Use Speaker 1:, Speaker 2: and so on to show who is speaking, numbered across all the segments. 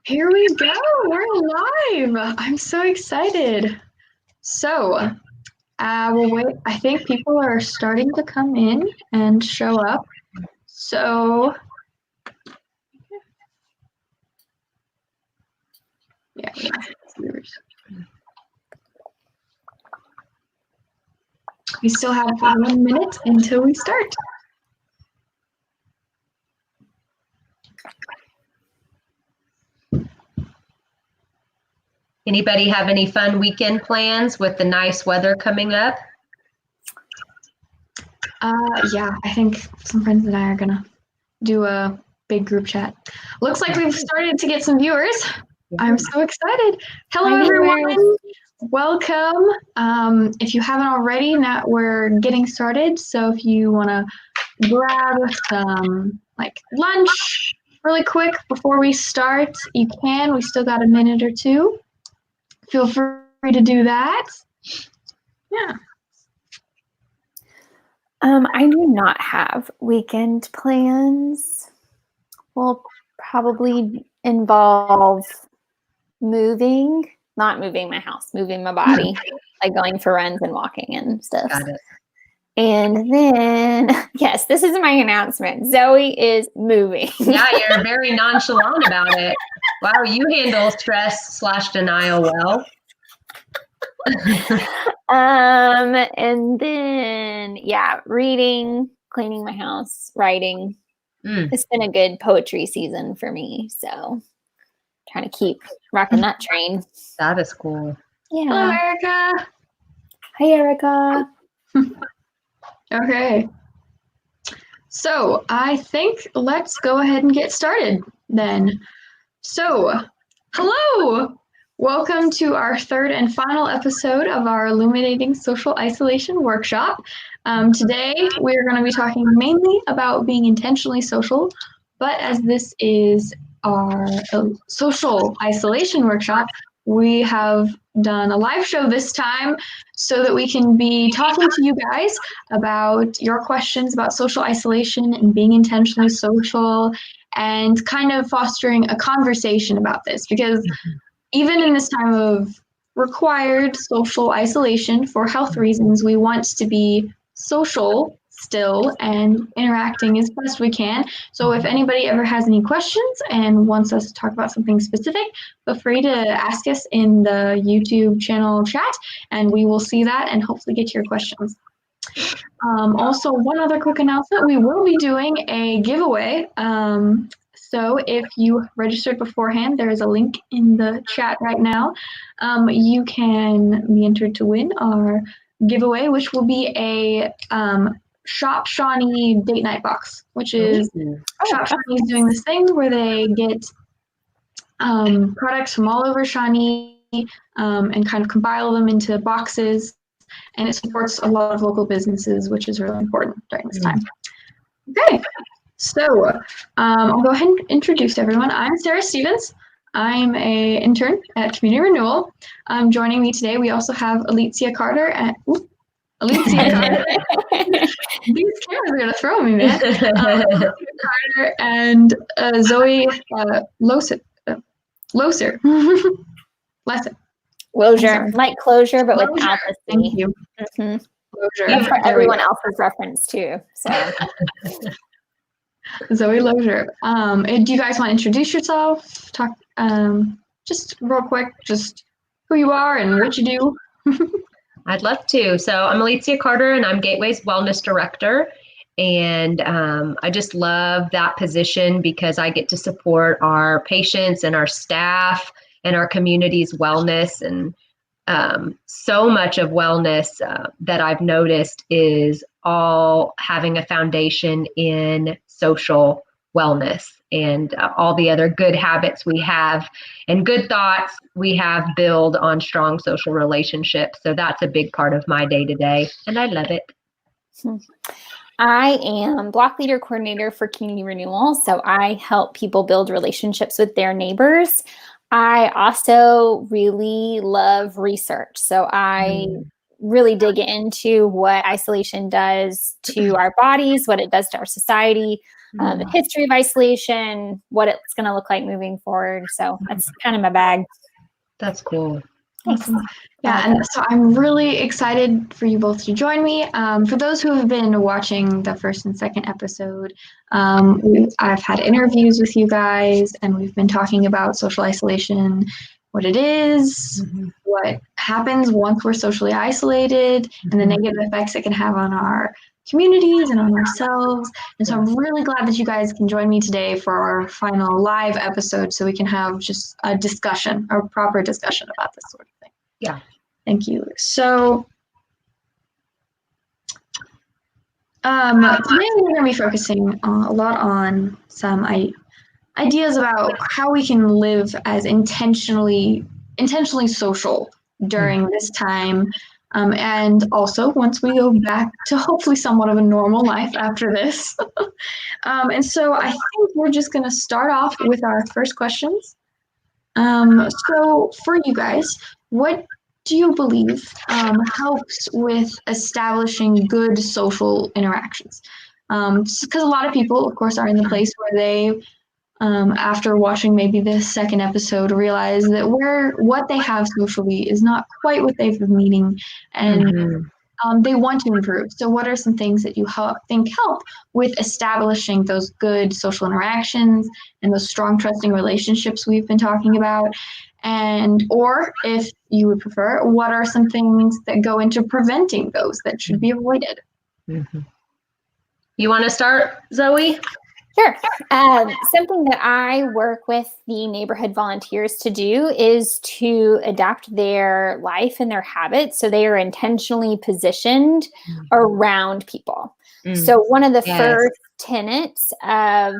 Speaker 1: Here we go. We're live. I'm so excited. So, we'll wait. I think people are starting to come in and show up. So, yeah. We still have 1 minute until we start.
Speaker 2: Anybody have any fun weekend plans with the nice weather coming up?
Speaker 1: Yeah, I think some friends and I are gonna do a big group chat. Looks like we've started to get some viewers. I'm so excited. Hello, everyone. Welcome. If you haven't already, now we're getting started. So if you want to grab some lunch really quick before we start, you can. We still got a minute or two. Feel free to do that. Yeah.
Speaker 3: I do not have weekend plans. Will probably involve not moving my house, moving my body, like going for runs and walking and stuff.
Speaker 2: Got it.
Speaker 3: And then, yes, this is my announcement. Zoe is moving.
Speaker 2: Yeah, you're very nonchalant about it. Wow, you handle stress/denial well.
Speaker 3: And then, yeah, reading, cleaning my house, writing. It's been a good poetry season for me, so trying to keep rocking that train.
Speaker 2: That is cool.
Speaker 3: Yeah.
Speaker 1: Hello, Erica.
Speaker 3: Hi, Erica.
Speaker 1: Okay. So I think let's go ahead and get started then. So, hello! Welcome to our third and final episode of our Illuminating Social Isolation workshop. Today, we're going to be talking mainly about being intentionally social, but as this is our social isolation workshop, we have done a live show this time so that we can be talking to you guys about your questions about social isolation and being intentionally social and kind of fostering a conversation about this, because even in this time of required social isolation for health reasons, we want to be social still and interacting as best we can. So if anybody ever has any questions and wants us to talk about something specific, feel free to ask us in the YouTube channel chat, and we will see that and hopefully get to your questions. Also, one other quick announcement, we will be doing a giveaway. So if you registered beforehand, there is a link in the chat right now. You can be entered to win our giveaway, which will be a Shop Shawnee date night box, which is Shop Shawnee is doing this thing where they get products from all over Shawnee and kind of compile them into boxes. And it supports a lot of local businesses, which is really important during this time. Okay, so I'll go ahead and introduce everyone. I'm Sarah Stevens. I'm an intern at Community Renewal. Joining me today, we also have Alicia Carter. Alicia Carter. These cameras are going to throw me, man. Alicia Carter and Zoe Loser. Lesson.
Speaker 3: Closure, like closure, but
Speaker 1: Closure.
Speaker 3: without the C.
Speaker 1: Thank you.
Speaker 3: Closure. That's for everyone else's reference too. So,
Speaker 1: Zoe Lozier. Do you guys want to introduce yourself? Talk just real quick, just who you are and what you do.
Speaker 2: I'd love to. So I'm Alicia Carter, and I'm Gateway's Wellness Director. And I just love that position because I get to support our patients and our staff and our community's wellness. And so much of wellness that I've noticed is all having a foundation in social wellness and all the other good habits we have and good thoughts we have build on strong social relationships. So that's a big part of my day-to-day, and I love it.
Speaker 3: I am block leader coordinator for Community Renewal. So I help people build relationships with their neighbors. I also really love research. So I really dig into what isolation does to our bodies, what it does to our society. the history of isolation, what it's going to look like moving forward. So that's kind of my bag.
Speaker 2: That's cool.
Speaker 3: Thanks.
Speaker 1: Yeah, and so I'm really excited for you both to join me. For those who have been watching the first and second episode, I've had interviews with you guys, and we've been talking about social isolation, what it is, what happens once we're socially isolated, and the negative effects it can have on our communities and on ourselves. And so I'm really glad that you guys can join me today for our final live episode so we can have just a discussion, a proper discussion about this sort of thing.
Speaker 2: Yeah.
Speaker 1: Thank you. So today we're going to be focusing a lot on some ideas about how we can live as intentionally social during this time. And also once we go back to hopefully somewhat of a normal life after this. And so I think we're just going to start off with our first questions. So for you guys, what do you believe helps with establishing good social interactions? Because a lot of people, of course, are in the place where they, after watching maybe the second episode, realize that what they have socially is not quite what they've been meaning, and they want to improve. So what are some things that you think help with establishing those good social interactions and those strong, trusting relationships we've been talking about? And, or if you would prefer, what are some things that go into preventing those that should be avoided?
Speaker 2: You want to start, Zoe?
Speaker 3: Sure. Something that I work with the neighborhood volunteers to do is to adapt their life and their habits so they are intentionally positioned around people. So one of the first tenets of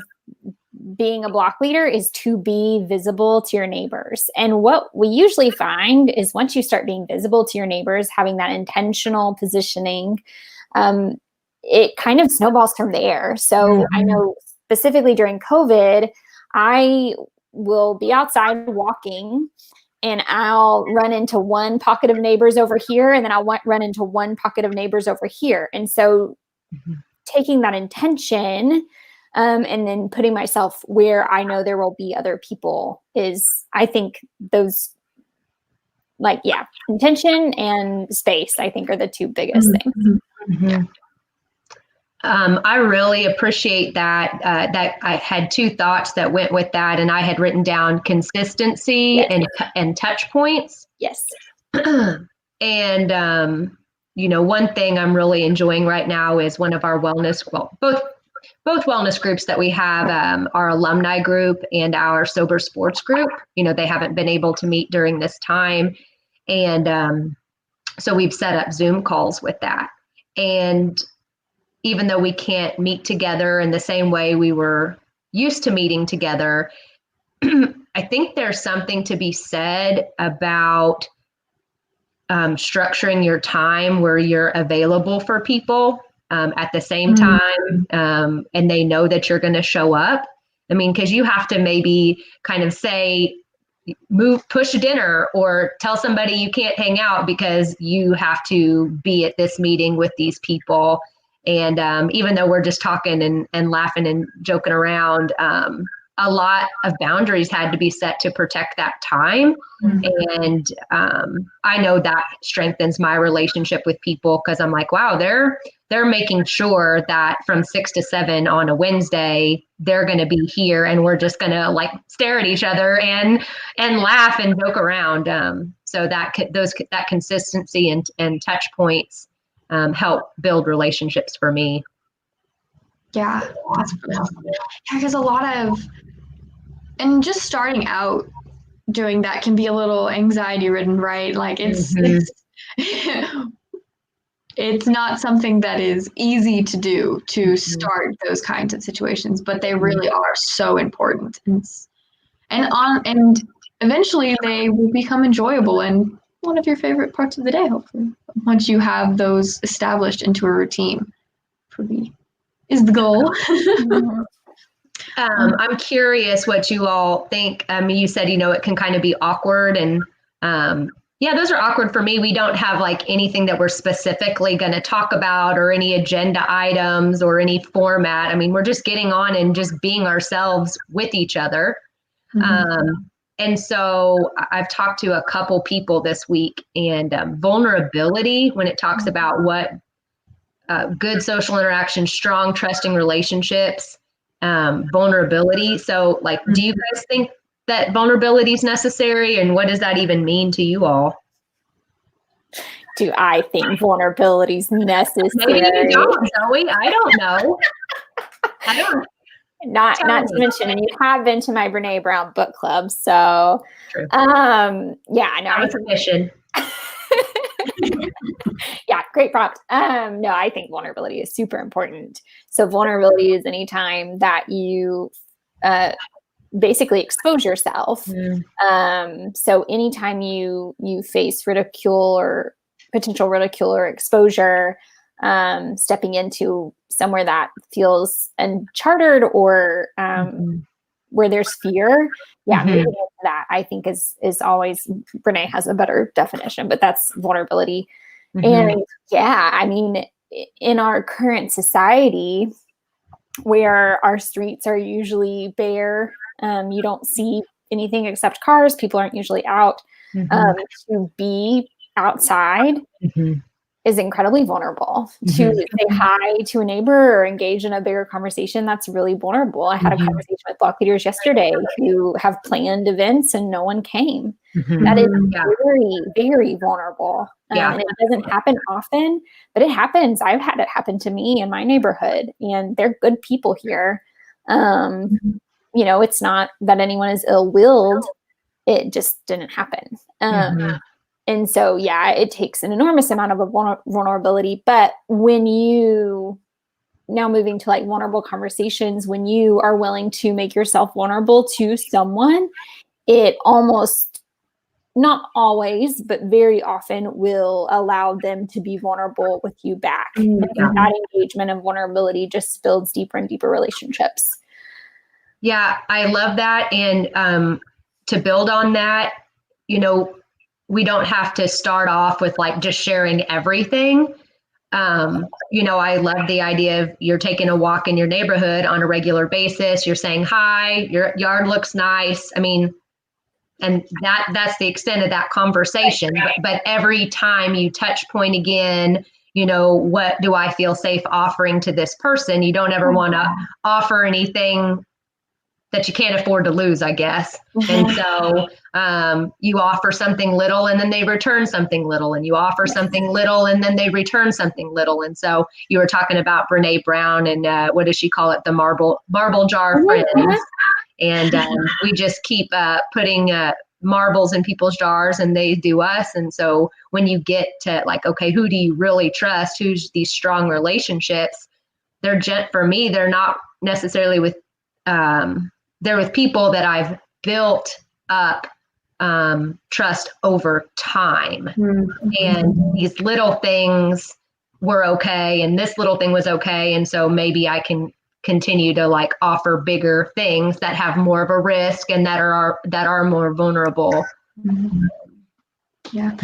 Speaker 3: being a block leader is to be visible to your neighbors. And what we usually find is once you start being visible to your neighbors, having that intentional positioning, it kind of snowballs from there. So I know specifically during COVID, I will be outside walking and I'll run into one pocket of neighbors over here, and then I'll run into one pocket of neighbors over here. And so taking that intention and then putting myself where I know there will be other people is, I think those, intention and space, I think, are the two biggest things.
Speaker 2: I really appreciate that. That I had two thoughts that went with that, and I had written down consistency and touch points.
Speaker 3: Yes.
Speaker 2: And one thing I'm really enjoying right now is one of our both wellness groups that we have, our alumni group and our sober sports group. They haven't been able to meet during this time, and so we've set up Zoom calls with that. And even though we can't meet together in the same way we were used to meeting together, I think there's something to be said about structuring your time where you're available for people at the same time, and they know that you're going to show up. I mean, because you have to maybe kind of say, push dinner, or tell somebody you can't hang out because you have to be at this meeting with these people. And even though we're just talking and laughing and joking around, a lot of boundaries had to be set to protect that time. And I know that strengthens my relationship with people, because I'm like, wow, they're making sure that from 6 to 7 on a Wednesday, they're going to be here, and we're just going to stare at each other and laugh and joke around. So that consistency and touch points help build relationships for me.
Speaker 1: Yeah, that's brilliant. Yeah, because and just starting out doing that can be a little anxiety ridden, right? It's not something that is easy to do, to start those kinds of situations, but they really are so important. And eventually they will become enjoyable and one of your favorite parts of the day, hopefully, once you have those established into a routine. Is the goal.
Speaker 2: I'm curious what you all think. You said, it can kind of be awkward, and Yeah, those are awkward for me. We don't have like anything that we're specifically going to talk about or any agenda items or any format. I mean, we're just getting on and just being ourselves with each other. And so I've talked to a couple people this week, and vulnerability, when it talks about what good social interaction, strong, trusting relationships, vulnerability. So like, do you guys think that vulnerability is necessary, and what does that even mean to you all?
Speaker 3: Do I think vulnerability is necessary?
Speaker 2: Maybe you don't, Zoe. I don't know. I don't.
Speaker 3: Not to mention, and you have been to my Brene Brown book club, so
Speaker 2: True.
Speaker 3: yeah, no,
Speaker 2: I permission.
Speaker 3: Yeah, great prompt. No, I think vulnerability is super important. So vulnerability is any time that you basically expose yourself. So anytime you face ridicule or potential ridicule or exposure, stepping into somewhere that feels uncharted or where there's fear, moving into that, I think is always, Brene has a better definition, but that's vulnerability. And yeah, I mean, in our current society where our streets are usually bare, you don't see anything except cars, people aren't usually out, to be outside is incredibly vulnerable. To say hi to a neighbor or engage in a bigger conversation, that's really vulnerable. I had a conversation with block leaders yesterday who have planned events and no one came. That is very, very vulnerable. And it doesn't happen often, but it happens. I've had it happen to me in my neighborhood, and they're good people here. You know, it's not that anyone is ill-willed. It just didn't happen. And so, yeah, it takes an enormous amount of vulnerability. But when you, now moving to like vulnerable conversations, when you are willing to make yourself vulnerable to someone, it almost, not always, but very often will allow them to be vulnerable with you back. And that engagement and vulnerability just builds deeper and deeper relationships.
Speaker 2: Yeah, I love that. And to build on that, you know, we don't have to start off with like just sharing everything. You know, I love the idea of you're taking a walk in your neighborhood on a regular basis. You're saying, hi, your yard looks nice. I mean, and that's the extent of that conversation. But every time you touch point again, you know, what do I feel safe offering to this person? You don't ever want to offer anything that you can't afford to lose, I guess. And so you offer something little and then they return something little, and you offer something little and then they return something little. And so you were talking about Brene Brown and what does she call it? The marble jar friends. And we just keep putting marbles in people's jars and they do us. And so when you get to like, okay, who do you really trust? Who's these strong relationships? For me, they're not necessarily with, they're with people that I've built up trust over time. And these little things were okay, and this little thing was okay. And so maybe I can continue to like offer bigger things that have more of a risk and that are more vulnerable.
Speaker 1: Yeah,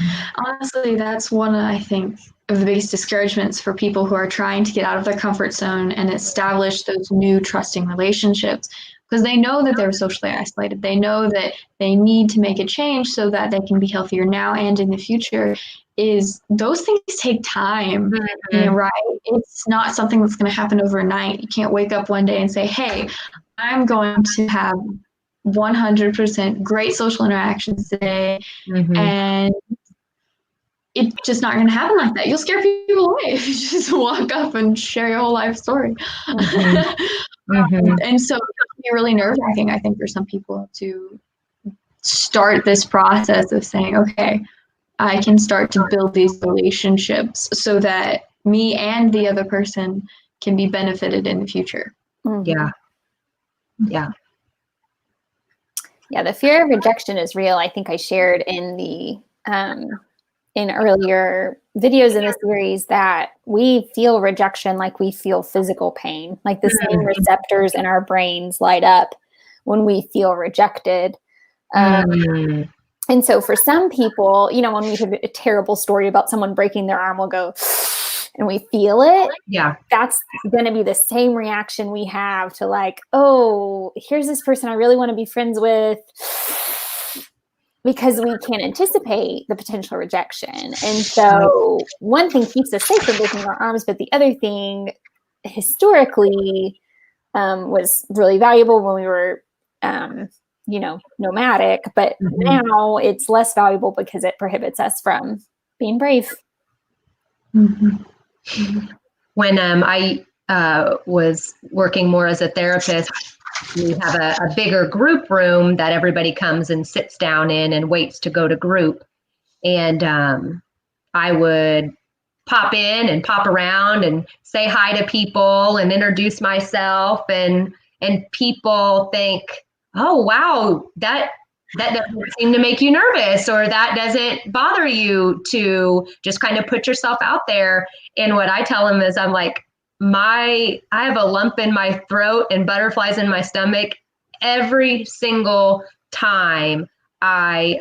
Speaker 1: honestly, that's one, I think, of the biggest discouragements for people who are trying to get out of their comfort zone and establish those new trusting relationships, because they know that they're socially isolated. They know that they need to make a change so that they can be healthier now and in the future. Is those things take time, you know, right? It's not something that's going to happen overnight. You can't wake up one day and say, hey, I'm going to have 100% great social interactions today. And it's just not going to happen like that. You'll scare people away if you just walk up and share your whole life story. And so it can be really nerve-wracking, I think, for some people to start this process of saying, okay, I can start to build these relationships so that me and the other person can be benefited in the future.
Speaker 3: Yeah, the fear of rejection is real. I think I shared in the in earlier videos in the series that we feel rejection like we feel physical pain, like the same receptors in our brains light up when we feel rejected. And And so for some people, you know, when we have a terrible story about someone breaking their arm, we'll go, and we feel it.
Speaker 2: Yeah.
Speaker 3: That's going to be the same reaction we have to like, oh, here's this person I really want to be friends with, because we can't anticipate the potential rejection. And so one thing keeps us safe from breaking our arms, but the other thing historically was really valuable when we were, you know, nomadic, but now it's less valuable because it prohibits us from being brave.
Speaker 2: When I was working more as a therapist, we have a bigger group room that everybody comes and sits down in and waits to go to group. And I would pop in and pop around and say hi to people and introduce myself, and people think, oh wow, that doesn't seem to make you nervous, or that doesn't bother you to just kind of put yourself out there. And what I tell them is, I'm like, I have a lump in my throat and butterflies in my stomach every single time I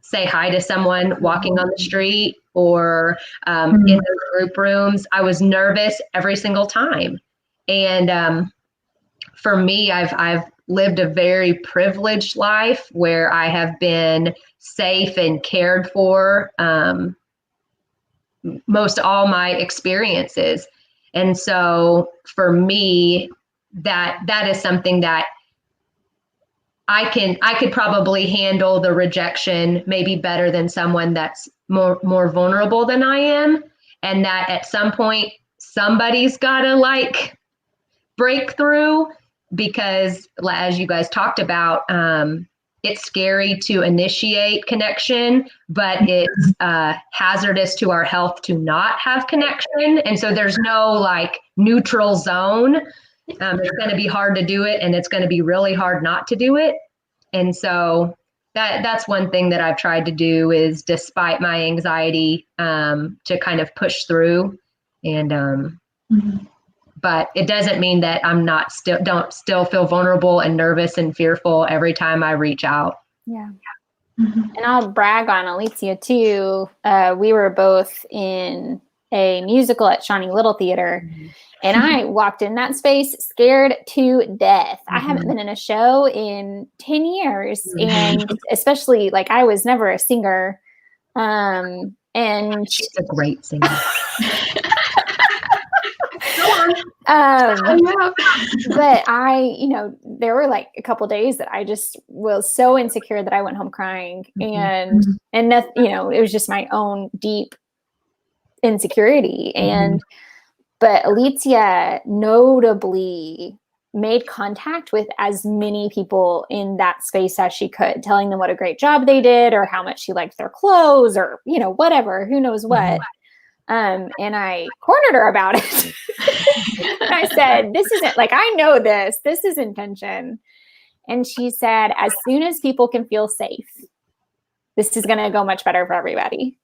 Speaker 2: say hi to someone walking on the street or in those group rooms. I was nervous every single time. And for me, I've lived a very privileged life where I have been safe and cared for most all my experiences. And so for me, that is something that I could probably handle the rejection maybe better than someone that's more vulnerable than I am. And that at some point, somebody's got to like break through, because as you guys talked about, it's scary to initiate connection, but it's hazardous to our health to not have connection. And so there's no like neutral zone. It's going to be hard to do it, and it's going to be really hard not to do it. And so that's one thing that I've tried to do, is despite my anxiety, to kind of push through. And but it doesn't mean that I'm don't still feel vulnerable and nervous and fearful every time I reach out.
Speaker 3: Yeah. And I'll brag on Alicia too. We were both in a musical at Shawnee Little Theater, and I walked in that space scared to death. I haven't been in a show in 10 years. And especially like I was never a singer. And
Speaker 2: she's a great singer.
Speaker 3: But I, you know, there were like a couple days that I just was so insecure that I went home crying, and that, you know, it was just my own deep insecurity. But Alicia notably made contact with as many people in that space as she could, telling them what a great job they did, or how much she liked their clothes, or, you know, whatever, who knows what. And I cornered her about it. I said, this isn't like, I know this is intention. And she said, as soon as people can feel safe, this is going to go much better for everybody.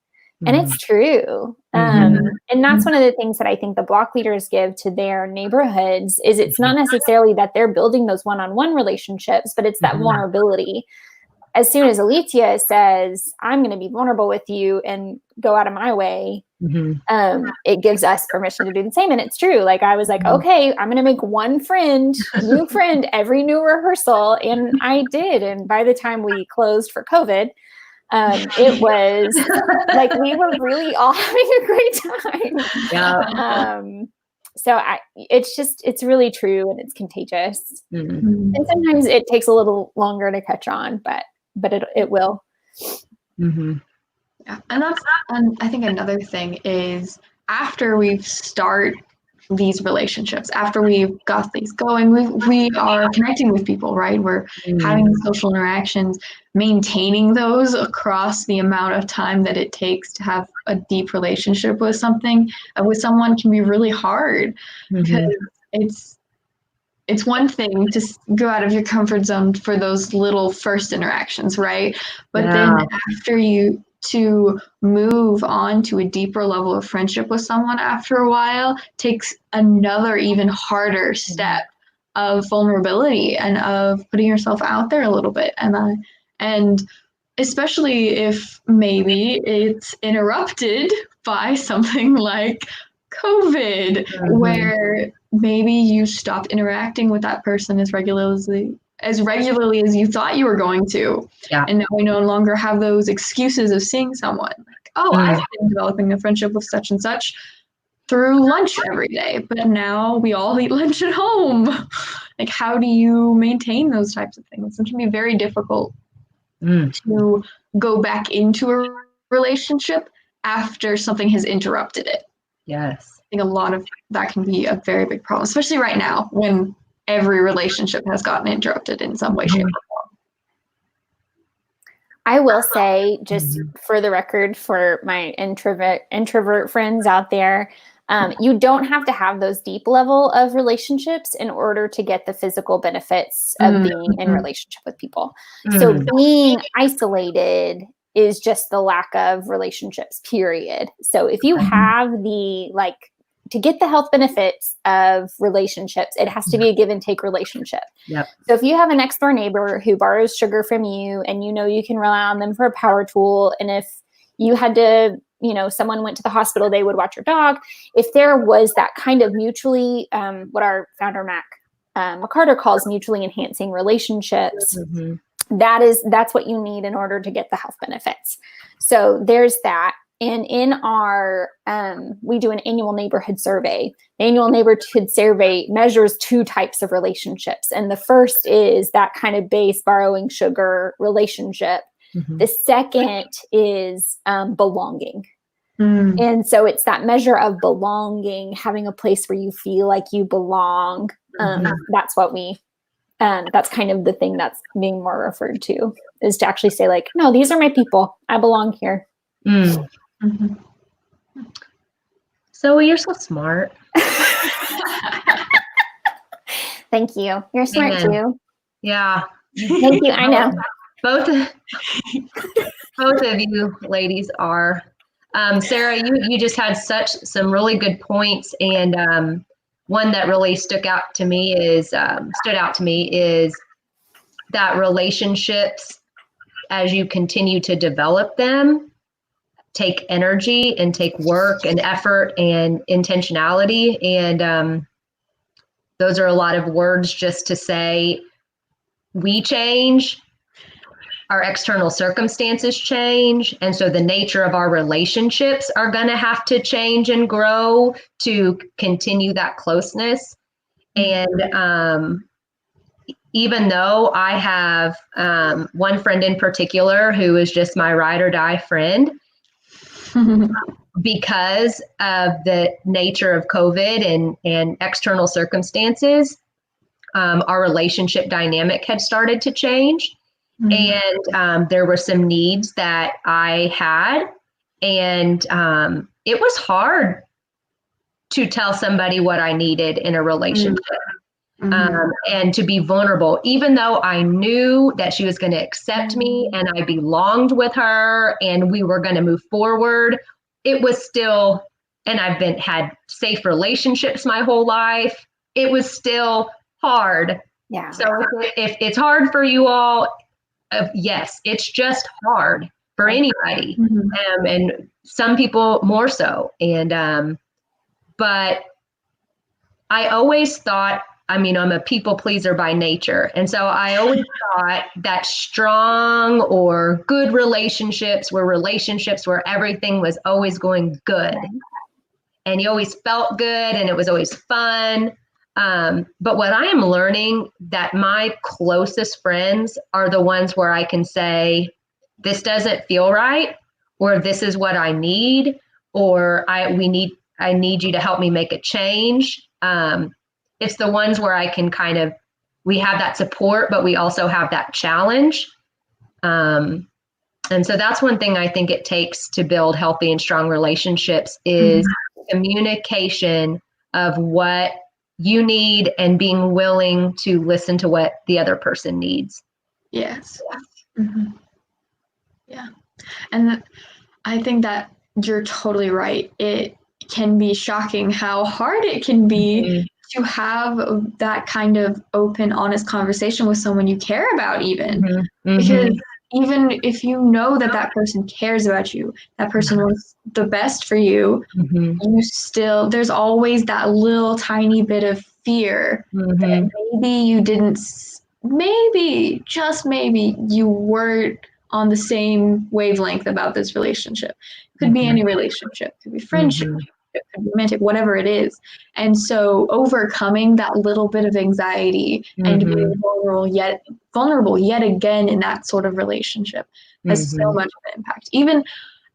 Speaker 3: And it's true. And that's one of the things that I think the block leaders give to their neighborhoods is it's not necessarily that they're building those one-on-one relationships, but it's that vulnerability. As soon as Alicia says, I'm going to be vulnerable with you and go out of my way, it gives us permission to do the same. And it's true. Like I was like, okay, I'm going to make one new friend every new rehearsal. And I did. And by the time we closed for COVID, it was like we were really all having a great time.
Speaker 2: Yeah.
Speaker 3: So it's really true, and it's contagious. And sometimes it takes a little longer to catch on, but it will.
Speaker 1: Yeah, and I think another thing is after we start these relationships, after we've got these going, we are connecting with people, right? We're having social interactions, maintaining those across the amount of time that it takes to have a deep relationship with someone can be really hard, because it's one thing to go out of your comfort zone for those little first interactions, right? But then after to move on to a deeper level of friendship with someone after a while takes another even harder step of vulnerability and of putting yourself out there a little bit. And especially if maybe it's interrupted by something like COVID, where maybe you stopped interacting with that person as regularly as you thought you were going to.
Speaker 2: Yeah.
Speaker 1: And now we no longer have those excuses of seeing someone. Like, oh, I've been developing a friendship with such and such through lunch every day, but now we all eat lunch at home. Like, how do you maintain those types of things? It can be very difficult to go back into a relationship after something has interrupted it.
Speaker 2: Yes.
Speaker 1: I think a lot of that can be a very big problem, especially right now when every relationship has gotten interrupted in some way, shape, or form.
Speaker 3: I will say, just for the record, for my introvert friends out there, you don't have to have those deep level of relationships in order to get the physical benefits of being in relationship with people. So being isolated is just the lack of relationships, period. So if you have to get the health benefits of relationships, it has to be a give and take relationship.
Speaker 2: Yep.
Speaker 3: So if you have a next door neighbor who borrows sugar from you and you know you can rely on them for a power tool, and if you had to, someone went to the hospital, they would watch your dog. If there was that kind of mutually, what our founder Mac McCarter calls mutually enhancing relationships, that's what you need in order to get the health benefits. So there's that. And in our, we do an annual neighborhood survey. The annual neighborhood survey measures 2 types of relationships. And the first is that kind of base borrowing sugar relationship. The second is belonging. And so it's that measure of belonging, having a place where you feel like you belong. That's what that's kind of the thing that's being more referred to, is to actually say like, no, these are my people. I belong here.
Speaker 2: So you're so smart.
Speaker 3: Thank you. You're smart too.
Speaker 2: Yeah.
Speaker 3: Thank you. I know.
Speaker 2: Both of you ladies are. Sarah, you just had some really good points, and one that really stood out to me is that relationships, as you continue to develop them, take energy and take work and effort and intentionality. And those are a lot of words just to say we change, our external circumstances change. And so the nature of our relationships are going to have to change and grow to continue that closeness. And even though I have one friend in particular who is just my ride or die friend, because of the nature of COVID and external circumstances, our relationship dynamic had started to change. And there were some needs that I had. And it was hard to tell somebody what I needed in a relationship. And to be vulnerable, even though I knew that she was going to accept me and I belonged with her and we were going to move forward, it was still, and I've had safe relationships my whole life, it was still hard.
Speaker 3: Yeah.
Speaker 2: So if it's hard for you all, yes, it's just hard for anybody. And some people more so. And, but I always thought, I'm a people pleaser by nature. And so I always thought that strong or good relationships were relationships where everything was always going good. And you always felt good and it was always fun. But what I am learning, that my closest friends are the ones where I can say, this doesn't feel right, or this is what I need, or I need you to help me make a change. It's the ones where I can we have that support, but we also have that challenge. And so that's one thing I think it takes to build healthy and strong relationships is communication of what you need and being willing to listen to what the other person needs.
Speaker 1: Yes. Yeah. And I think that you're totally right. It can be shocking how hard it can be to have that kind of open, honest conversation with someone you care about, even. Because even if you know that that person cares about you, that person wants the best for you, you still, there's always that little tiny bit of fear that maybe you didn't, maybe, just maybe, you weren't on the same wavelength about this relationship. Could be any relationship, could be friendship, could be romantic, whatever it is. And so overcoming that little bit of anxiety and being vulnerable yet again in that sort of relationship has so much of an impact. Even,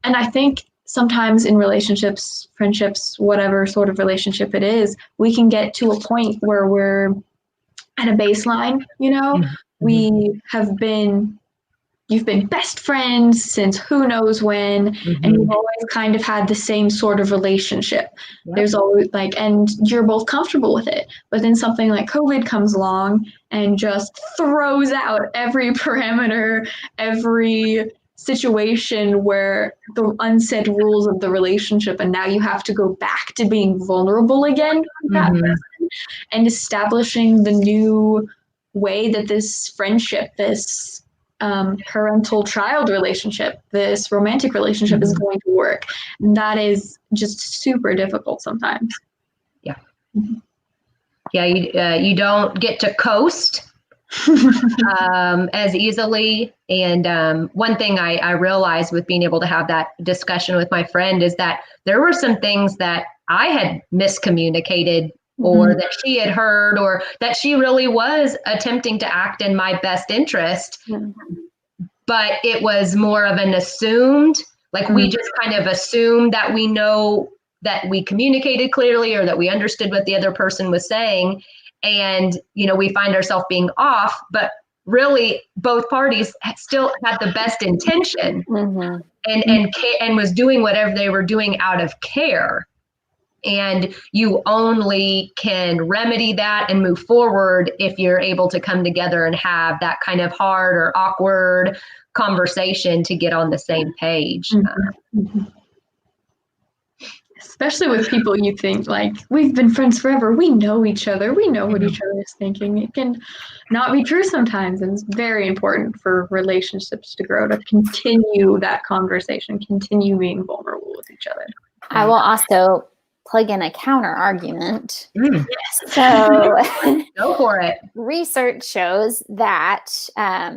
Speaker 1: and I think sometimes in relationships, friendships, whatever sort of relationship it is, we can get to a point where we're at a baseline, you know, we have been, you've been best friends since who knows when, and you've always kind of had the same sort of relationship. There's always like, and you're both comfortable with it. But then something like COVID comes along and just throws out every parameter, every situation where the unsaid rules of the relationship, and now you have to go back to being vulnerable again with that person and establishing the new way that this friendship, this parental-child relationship, this romantic relationship is going to work. And that is just super difficult sometimes.
Speaker 2: Yeah. Yeah, you don't get to coast as easily. And one thing I realized with being able to have that discussion with my friend is that there were some things that I had miscommunicated or that she had heard, or that she really was attempting to act in my best interest. But it was more of an assumed, like we just kind of assumed that we know that we communicated clearly or that we understood what the other person was saying. And, you know, we find ourselves being off, but really both parties still had the best intention and was doing whatever they were doing out of care. And you only can remedy that and move forward if you're able to come together and have that kind of hard or awkward conversation to get on the same page.
Speaker 1: Especially with people you think, like, we've been friends forever, we know each other, we know what each other is thinking. It can not be true sometimes, and it's very important for relationships to grow, to continue that conversation, continue being vulnerable with each other.
Speaker 3: I will also plug in a counter argument. So
Speaker 2: go for it.
Speaker 3: Research shows that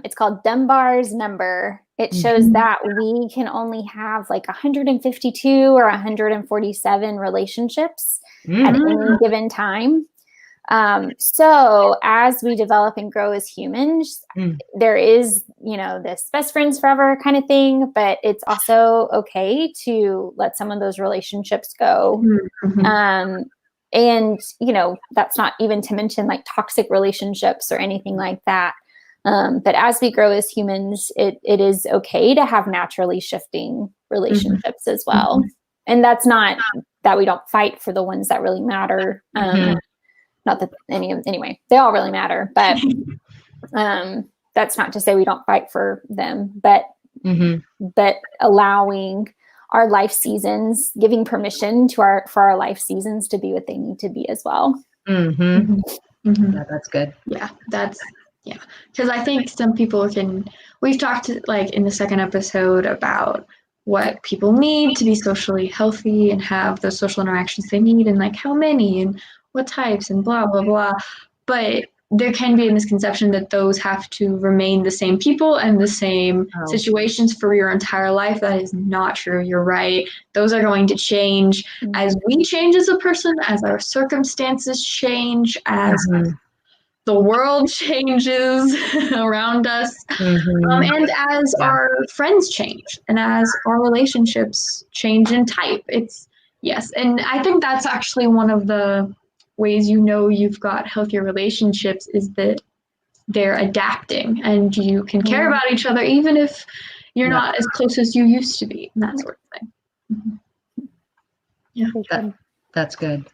Speaker 3: it's called Dunbar's number. It shows that we can only have like 152 or 147 relationships at any given time. So as we develop and grow as humans, there is, you know, this best friends forever kind of thing, but it's also okay to let some of those relationships go. And, you know, that's not even to mention like toxic relationships or anything like that. But as we grow as humans, it is okay to have naturally shifting relationships as well. And that's not that we don't fight for the ones that really matter. Not that anyway, they all really matter, but that's not to say we don't fight for them, but allowing our life seasons, giving permission for our life seasons to be what they need to be as well.
Speaker 2: Yeah, that's good.
Speaker 1: Yeah, because I think some people we've talked like in the second episode about what people need to be socially healthy and have the social interactions they need, and like how many and what types and blah, blah, blah. But there can be a misconception that those have to remain the same people and the same situations for your entire life. That is not true. You're right. Those are going to change as we change as a person, as our circumstances change, as the world changes around us, and as our friends change, and as our relationships change in type. Yes. And I think that's actually one of the ways you know you've got healthier relationships is that they're adapting and you can care about each other even if you're not as close as you used to be, and that sort of thing. Yeah.
Speaker 2: That's good.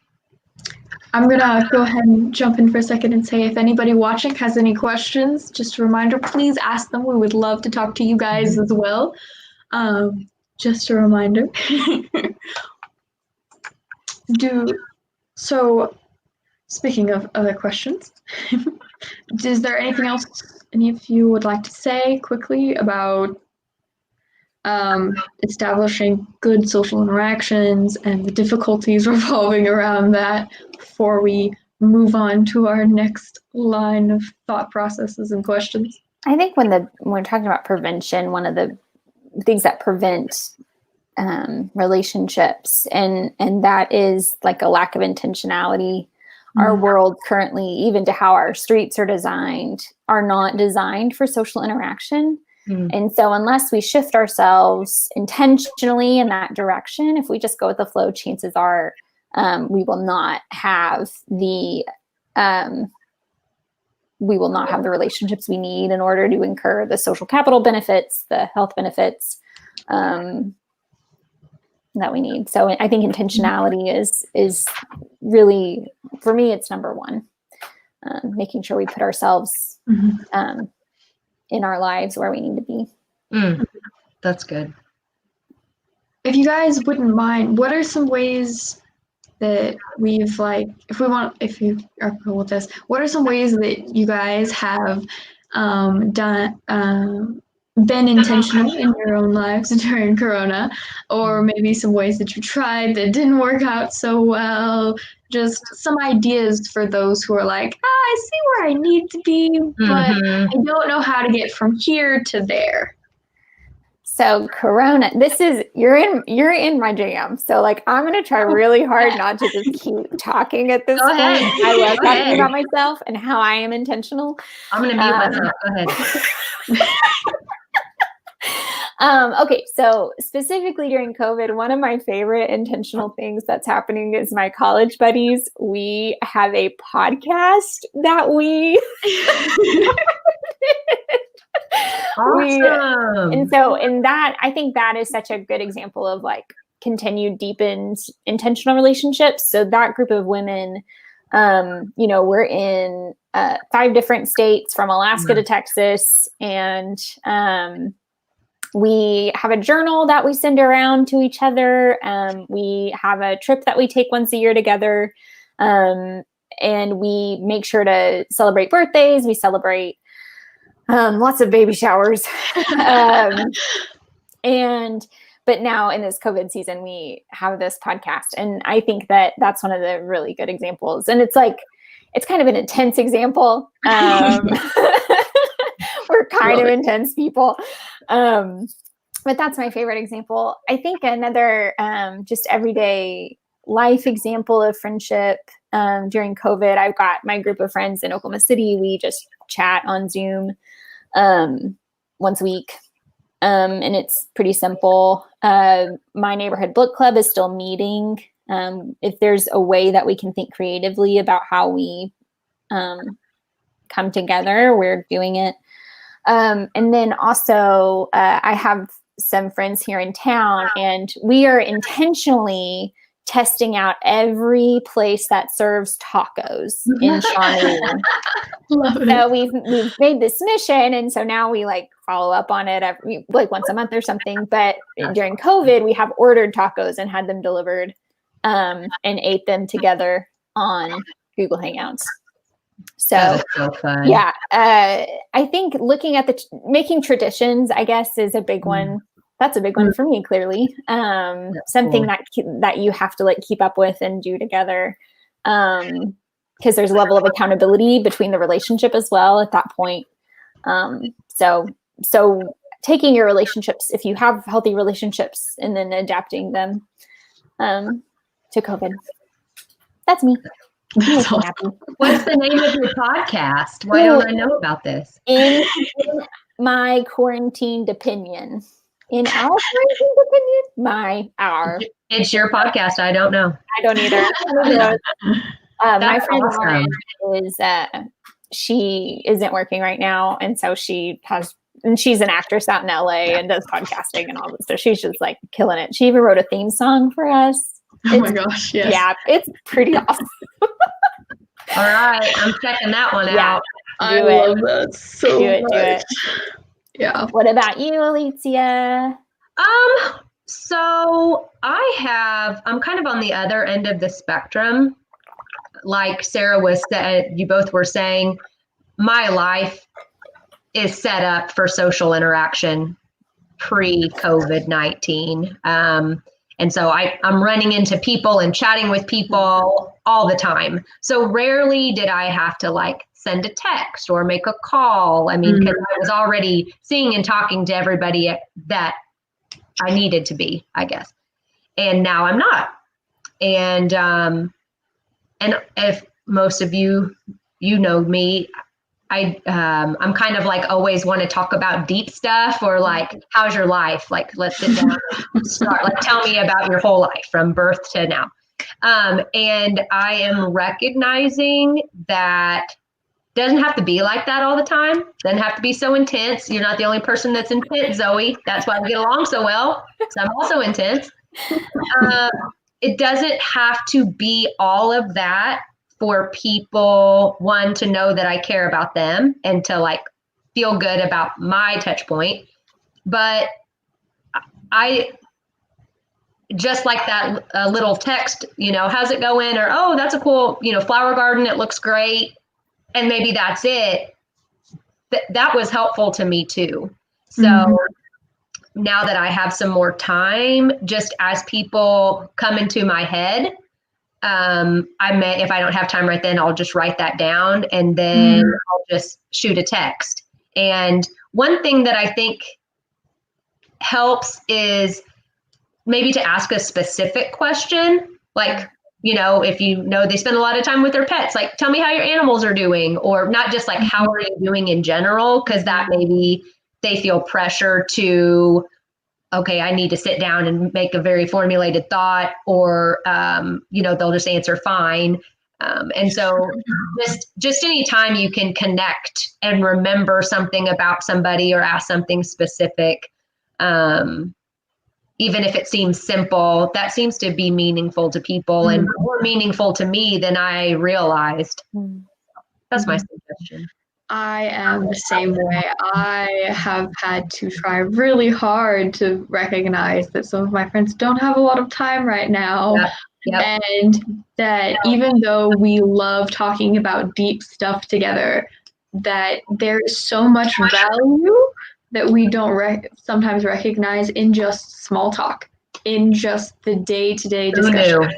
Speaker 1: I'm gonna go ahead and jump in for a second and say if anybody watching has any questions, just a reminder, please ask them. We would love to talk to you guys as well. Just a reminder. So speaking of other questions, is there anything else any of you would like to say quickly about establishing good social interactions and the difficulties revolving around that before we move on to our next line of thought processes and questions?
Speaker 3: I think when we're talking about prevention, one of the things that prevent relationships, and that is like a lack of intentionality. Our world currently, even to how our streets are designed, are not designed for social interaction. And so unless we shift ourselves intentionally in that direction, if we just go with the flow, chances are we will not have the relationships we need in order to incur the social capital benefits, the health benefits that we need. So I think intentionality is really, for me, it's number one. Making sure we put ourselves in our lives where we need to be.
Speaker 2: That's good.
Speaker 1: If you guys wouldn't mind, what are some ways that we've if you are cool with this, what are some ways that you guys have been intentional in your own lives during Corona, or maybe some ways that you tried that didn't work out so well? Just some ideas for those who are like, I see where I need to be, but I don't know how to get from here to there.
Speaker 3: So Corona, you're in my jam. So like, I'm going to try really hard not to just keep talking at this point. I love talking about myself and how I am intentional.
Speaker 2: I'm going to mute myself. Go ahead.
Speaker 3: Okay, so specifically during COVID, one of my favorite intentional things that's happening is my college buddies. We have a podcast that we
Speaker 2: awesome.
Speaker 3: And so in that, I think that is such a good example of like continued deepened intentional relationships. So that group of women, we're in 5 different states from Alaska to Texas, and we have a journal that we send around to each other. We have a trip that we take once a year together. And we make sure to celebrate birthdays. We celebrate lots of baby showers. But now in this COVID season, we have this podcast. And I think that that's one of the really good examples. And it's kind of an intense example. We're kind of intense people. But that's my favorite example. I think another just everyday life example of friendship during COVID, I've got my group of friends in Oklahoma City. We just chat on Zoom once a week. And it's pretty simple. My neighborhood book club is still meeting. If there's a way that we can think creatively about how we come together, we're doing it. And then also, I have some friends here in town, and we are intentionally testing out every place that serves tacos in Shawnee. So we've made this mission, and so now we follow up on it once a month or something. But during COVID, we have ordered tacos and had them delivered, and ate them together on Google Hangouts. So
Speaker 2: fun.
Speaker 3: Yeah, I think looking at making traditions, I guess, is a big one. That's a big one for me, clearly. Something that you have to keep up with and do together, because there's a level of accountability between the relationship as well at that point. So taking your relationships, if you have healthy relationships, and then adapting them to COVID. That's me.
Speaker 1: That's awesome.
Speaker 2: What's the name of your podcast? Why don't I know about this?
Speaker 3: In my quarantined opinion. In our quarantined opinion? Our.
Speaker 2: It's your podcast. I don't know.
Speaker 3: I don't either. My friend Lauren is, she isn't working right now. And so she's an actress out in LA and does podcasting and all this. So she's just killing it. She even wrote a theme song for us.
Speaker 1: Oh my gosh, yes.
Speaker 3: Yeah, it's pretty awesome.
Speaker 2: All right, I'm checking that one out.
Speaker 1: I love that so much.
Speaker 3: Do it.
Speaker 1: Yeah.
Speaker 3: What about you, Alicia?
Speaker 2: So I'm kind of on the other end of the spectrum. Like Sarah you both were saying, my life is set up for social interaction pre-COVID-19. And so I'm running into people and chatting with people all the time. So rarely did I have to like send a text or make a call. I mean, because I was already seeing and talking to everybody that I needed to be, I guess. And now I'm not. And if most of you know me, I'm kind of like always want to talk about deep stuff or like, how's your life? Like, let's sit down and start. Like, tell me about your whole life from birth to now. And I am recognizing that doesn't have to be like that all the time. Doesn't have to be so intense. You're not the only person that's intense, Zoe. That's why we get along so well. So I'm also intense. It doesn't have to be all of that for people, one, to know that I care about them and to like feel good about my touch point. But I just like that little text, how's it going? Or, oh, that's a cool, flower garden. It looks great. And maybe that's it. That was helpful to me too. So now that I have some more time, just as people come into my head, if I don't have time right then, I'll just write that down and then I'll just shoot a text. And one thing that I think helps is maybe to ask a specific question, like, if they spend a lot of time with their pets, like, tell me how your animals are doing, or not just like, how are you doing in general? Because that maybe they feel pressure to, okay, I need to sit down and make a very formulated thought, or, they'll just answer fine. And so just any time you can connect and remember something about somebody or ask something specific, even if it seems simple, that seems to be meaningful to people and more meaningful to me than I realized. That's my suggestion.
Speaker 1: I am the same way. I have had to try really hard to recognize that some of my friends don't have a lot of time right now.
Speaker 2: Yep.
Speaker 1: And that even though we love talking about deep stuff together, that there is so much value that we don't sometimes recognize in just small talk, in just the day-to-day discussion.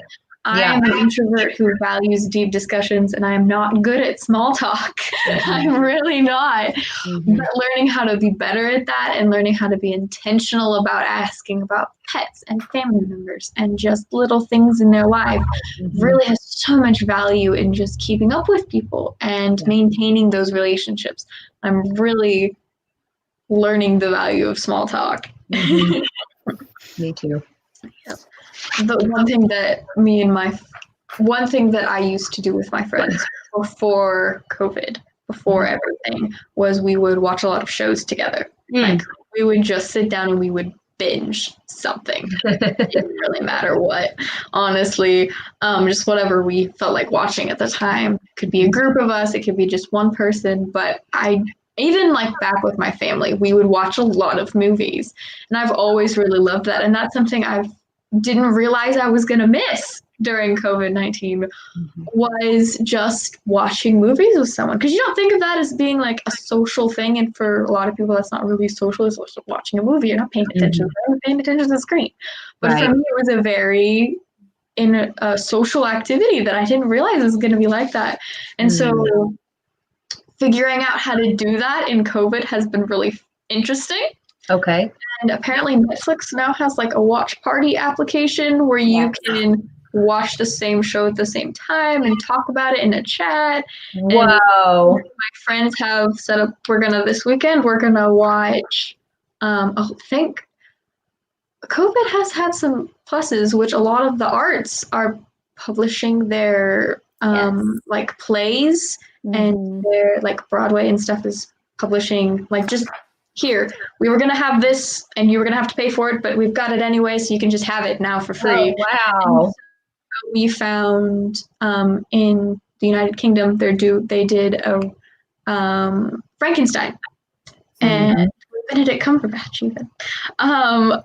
Speaker 1: I am an introvert who values deep discussions, and I am not good at small talk. I'm really not. But learning how to be better at that and learning how to be intentional about asking about pets and family members and just little things in their life really has so much value in just keeping up with people and maintaining those relationships. I'm really learning the value of small talk.
Speaker 2: Me too.
Speaker 1: The one thing that I used to do with my friends before COVID, before everything, was we would watch a lot of shows together. Like, we would just sit down and we would binge something. It didn't really matter what, honestly. Just whatever we felt like watching at the time. It could be a group of us, it could be just one person, but even like back with my family, we would watch a lot of movies, and I've always really loved that. And that's something I didn't realize I was going to miss during COVID-19 was just watching movies with someone. Because you don't think of that as being like a social thing. And for a lot of people, that's not really social. It's also watching a movie. You're not paying attention. You're paying attention to the screen. But for me, it was a very social activity that I didn't realize it was going to be like that. And so figuring out how to do that in COVID has been really interesting.
Speaker 2: Okay.
Speaker 1: And apparently Netflix now has like a watch party application where you can watch the same show at the same time and talk about it in a chat.
Speaker 2: Whoa.
Speaker 1: And my friends have set up, this weekend, we're going to watch, I think COVID has had some pluses, which a lot of the arts are publishing their like plays and their like Broadway and stuff is publishing like just here, we were going to have this and you were going to have to pay for it, but we've got it anyway, so you can just have it now for free.
Speaker 2: Oh, wow.
Speaker 1: So we found in the United Kingdom, they did a Frankenstein. And Benedict Cumberbatch even,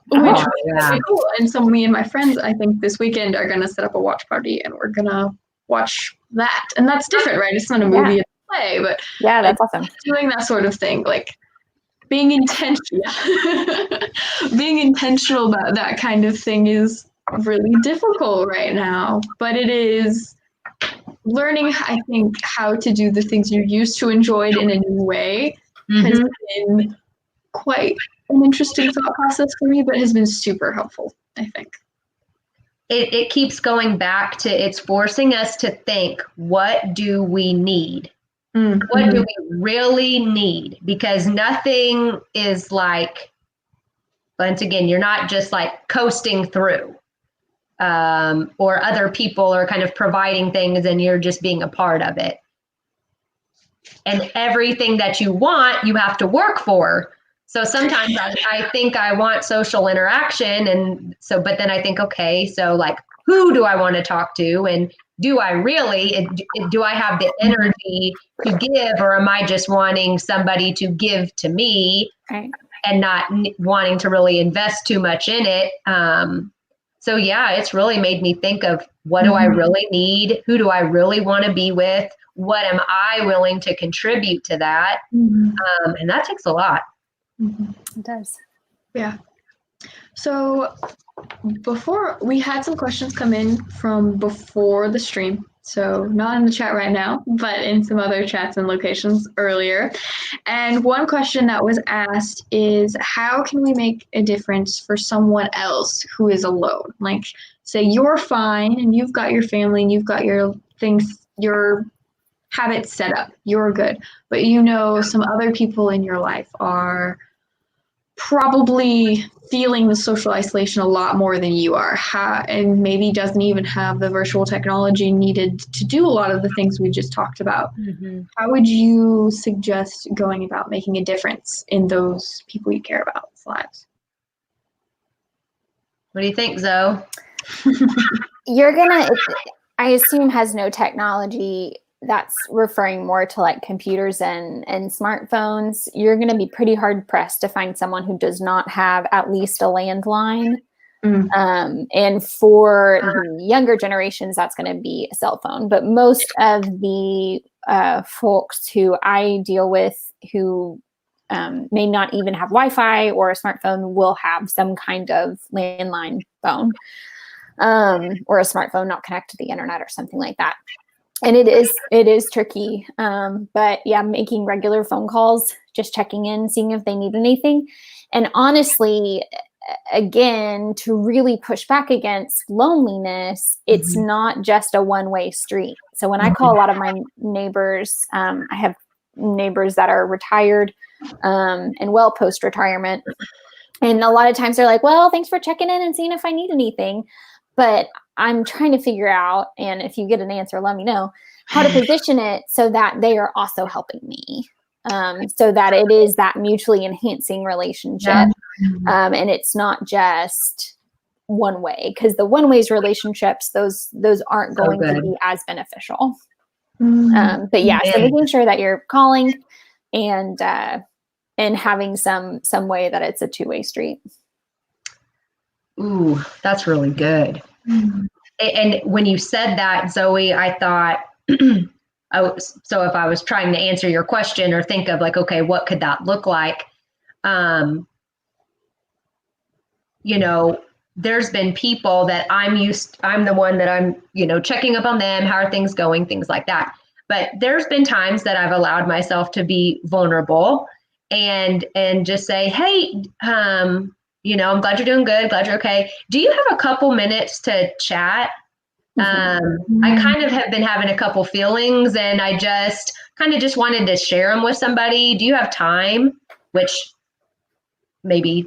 Speaker 1: which was really cool. And so me and my friends, I think this weekend are going to set up a watch party and we're going to watch that. And that's different, right? It's not a movie, it's play, but
Speaker 3: Yeah,
Speaker 1: like,
Speaker 3: that's awesome.
Speaker 1: doing that sort of thing, like being intentional, being intentional about that kind of thing is really difficult right now. But it is learning, I think, how to do the things you used to enjoy in a new way has been quite an interesting thought process for me, but has been super helpful, I think.
Speaker 2: It keeps going back to, it's forcing us to think, what do we need?
Speaker 1: Mm-hmm.
Speaker 2: What do we really need? Because nothing is like, once again, you're not just like coasting through, or other people are kind of providing things and you're just being a part of it. And everything that you want, you have to work for. So sometimes I think I want social interaction. And so, but then I think, okay, so like, who do I want to talk to? And do I really, do I have the energy to give, or am I just wanting somebody to give to me,
Speaker 3: Right.
Speaker 2: and not wanting to really invest too much in it? So yeah, it's really made me think of, what do I really need? Who do I really want to be with? What am I willing to contribute to that? And that takes a lot.
Speaker 3: It does.
Speaker 1: Yeah. So before, we had some questions come in from before the stream. So not in the chat right now, but in some other chats and locations earlier. And one question that was asked is, how can we make a difference for someone else who is alone? Like, say you're fine and you've got your family and you've got your things, your habits set up, you're good. But you know some other people in your life are probably feeling the social isolation a lot more than you are, and maybe doesn't even have the virtual technology needed to do a lot of the things we just talked about. How would you suggest going about making a difference in those people you care about's lives?
Speaker 2: What do you think, Zoe?
Speaker 3: You're gonna, I assume, has no technology. That's referring more to like computers and smartphones. You're going to be pretty hard pressed to find someone who does not have at least a landline. And for the younger generations, that's going to be a cell phone. But most of the folks who I deal with who may not even have Wi-Fi or a smartphone will have some kind of landline phone, or a smartphone not connected to the internet or something like that. And it is tricky. But yeah, making regular phone calls, just checking in, seeing if they need anything. And honestly, again, to really push back against loneliness, it's not just a one-way street. So when I call a lot of my neighbors, I have neighbors that are retired and well post-retirement. And a lot of times they're like, well, thanks for checking in and seeing if I need anything. But I'm trying to figure out, and if you get an answer, let me know, how to position it so that they are also helping me, so that it is that mutually enhancing relationship. And it's not just one way, because the one ways relationships, those aren't going to be as beneficial. But yeah, so making sure that you're calling and having some way that it's a two-way street.
Speaker 2: Ooh, that's really good. And when you said that, Zoe, I thought, so if I was trying to answer your question or think of like, okay, what could that look like? You know, there's been people that I'm the one that I'm, checking up on them. How are things going? Things like that. But there's been times that I've allowed myself to be vulnerable and just say, hey, I'm glad you're doing good. Glad you're okay. Do you have a couple minutes to chat? I kind of have been having a couple feelings and I just wanted to share them with somebody. Do you have time? Which maybe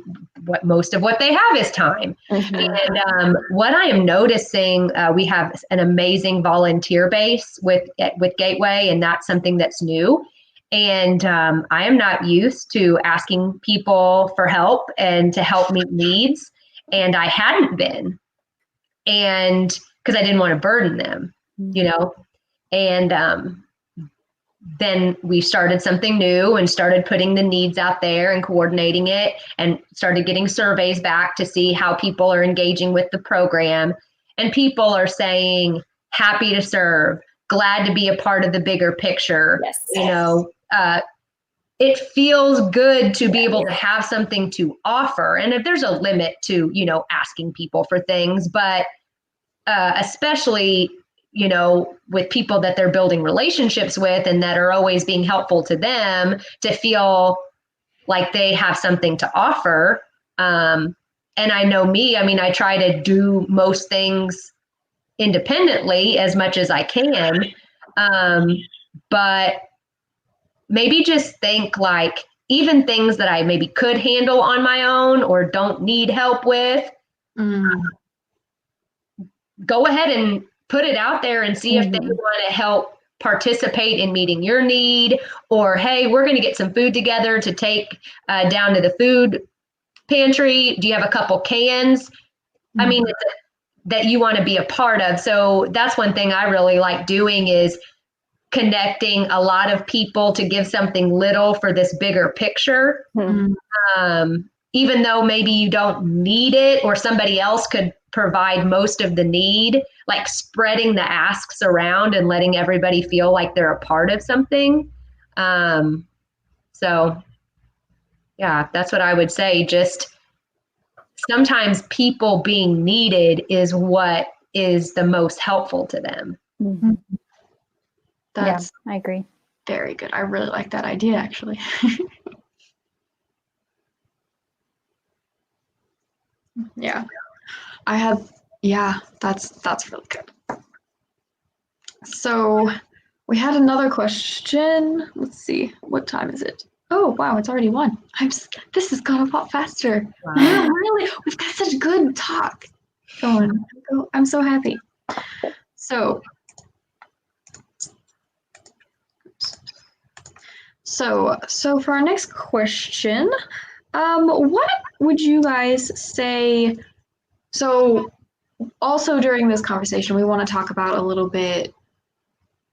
Speaker 2: most of what they have is time. And what I am noticing, we have an amazing volunteer base with Gateway, and that's something that's new. And I am not used to asking people for help and to help meet needs. And I hadn't been. And because I didn't want to burden them, and then we started something new and started putting the needs out there and coordinating it and started getting surveys back to see how people are engaging with the program. And people are saying, happy to serve, glad to be a part of the bigger picture.
Speaker 3: Yes.
Speaker 2: You know, it feels good to be able to have something to offer. And if there's a limit to, you know, asking people for things, but especially, you know, with people that they're building relationships with and that are always being helpful to them, to feel like they have something to offer. And I know me, I mean, I try to do most things independently as much as I can. But maybe just think like even things that I maybe could handle on my own or don't need help with, go ahead and put it out there and see if they want to help participate in meeting your need, or, hey, we're going to get some food together to take down to the food pantry. Do you have a couple cans? I mean, that you want to be a part of. So that's one thing I really like doing is connecting a lot of people to give something little for this bigger picture. Even though maybe you don't need it or somebody else could provide most of the need, like spreading the asks around and letting everybody feel like they're a part of something. So yeah, that's what I would say. Just sometimes people being needed is what is the most helpful to them.
Speaker 1: That's
Speaker 3: I agree.
Speaker 1: very good. I really like that idea, actually. Yeah. That's really good. So we had another question. Let's see, what time is it? Oh, wow, it's already 1. This has gone a lot faster.
Speaker 2: Wow.
Speaker 1: We've got such good talk going. I'm so happy. So for our next question, what would you guys say? So also during this conversation, we want to talk about a little bit,